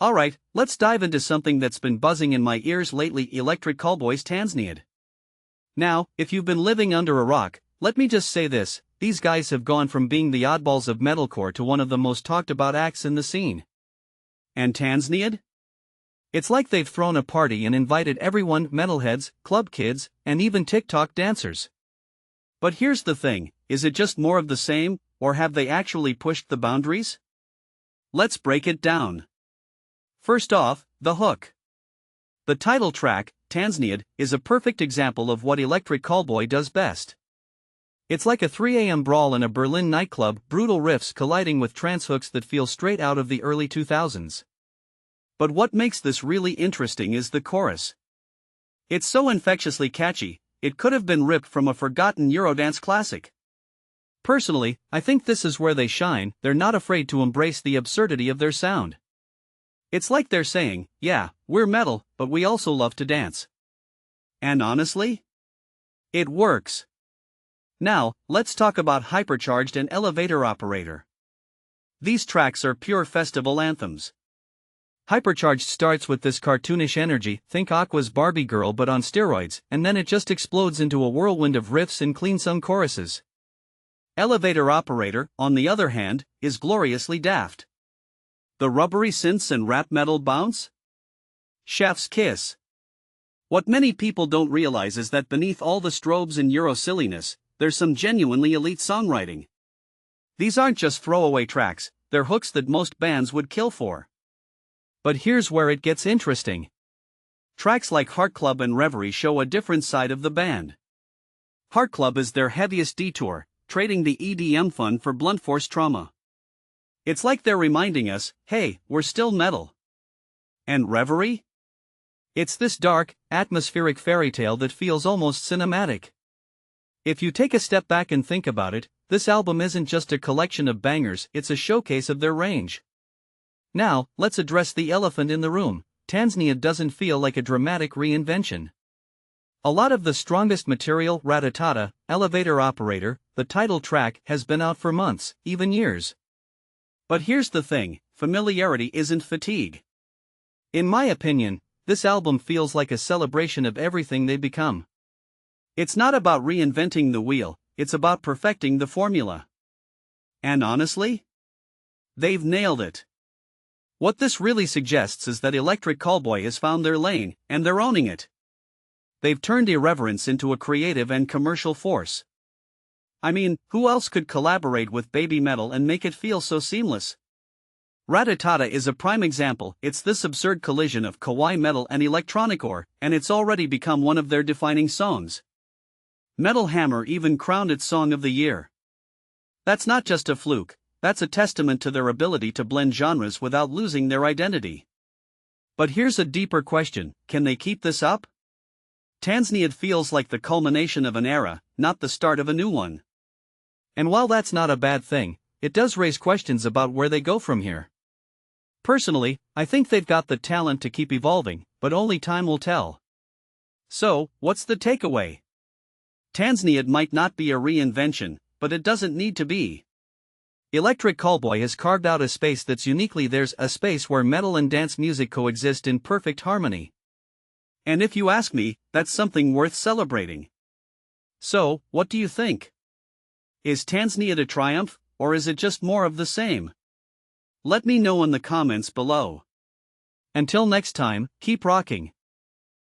Alright, let's dive into something that's been buzzing in my ears lately: Electric Callboy's Tanzneid. Now, if you've been living under a rock, let me just say this: these guys have gone from being the oddballs of metalcore to one of the most talked about acts in the scene. And Tanzneid? It's like they've thrown a party and invited everyone: metalheads, club kids, and even TikTok dancers. But here's the thing: is it just more of the same, or have they actually pushed the boundaries? Let's break it down. First off, the hook. The title track, Tanzneid, is a perfect example of what Electric Callboy does best. It's like a 3 a.m. brawl in a Berlin nightclub, brutal riffs colliding with trance hooks that feel straight out of the early 2000s. But what makes this really interesting is the chorus. It's so infectiously catchy, it could have been ripped from a forgotten Eurodance classic. Personally, I think this is where they shine. They're not afraid to embrace the absurdity of their sound. It's like they're saying, yeah, we're metal, but we also love to dance. And honestly, it works. Now, let's talk about Hypercharged and Elevator Operator. These tracks are pure festival anthems. Hypercharged starts with this cartoonish energy, think Aqua's Barbie girl but on steroids, and then it just explodes into a whirlwind of riffs and clean-sung choruses. Elevator Operator, on the other hand, is gloriously daft. The rubbery synths and rap metal bounce? Chef's kiss. What many people don't realize is that beneath all the strobes and Euro silliness, there's some genuinely elite songwriting. These aren't just throwaway tracks, they're hooks that most bands would kill for. But here's where it gets interesting. Tracks like Heartclub and Revery show a different side of the band. Heartclub is their heaviest detour, trading the EDM fun for blunt force trauma. It's like they're reminding us, hey, we're still metal. And Reverie? It's this dark, atmospheric fairy tale that feels almost cinematic. If you take a step back and think about it, this album isn't just a collection of bangers, it's a showcase of their range. Now, let's address the elephant in the room. Tanzneid doesn't feel like a dramatic reinvention. A lot of the strongest material, Ratatata, Elevator Operator, the title track, has been out for months, even years. But here's the thing: familiarity isn't fatigue. In my opinion, this album feels like a celebration of everything they've become. It's not about reinventing the wheel, it's about perfecting the formula. And honestly, they've nailed it. What this really suggests is that Electric Callboy has found their lane, and they're owning it. They've turned irreverence into a creative and commercial force. I mean, who else could collaborate with baby metal and make it feel so seamless? Ratatata is a prime example. It's this absurd collision of kawaii metal and electronicore, and it's already become one of their defining songs. Metal Hammer even crowned it Song of the Year. That's not just a fluke, that's a testament to their ability to blend genres without losing their identity. But here's a deeper question: can they keep this up? Tanzneid feels like the culmination of an era, not the start of a new one. And while that's not a bad thing, it does raise questions about where they go from here. Personally, I think they've got the talent to keep evolving, but only time will tell. So, what's the takeaway? Tanzneid might not be a reinvention, but it doesn't need to be. Electric Callboy has carved out a space that's uniquely theirs, a space where metal and dance music coexist in perfect harmony. And if you ask me, that's something worth celebrating. So, what do you think? Is Tanzneid a triumph, or is it just more of the same? Let me know in the comments below. Until next time, keep rocking.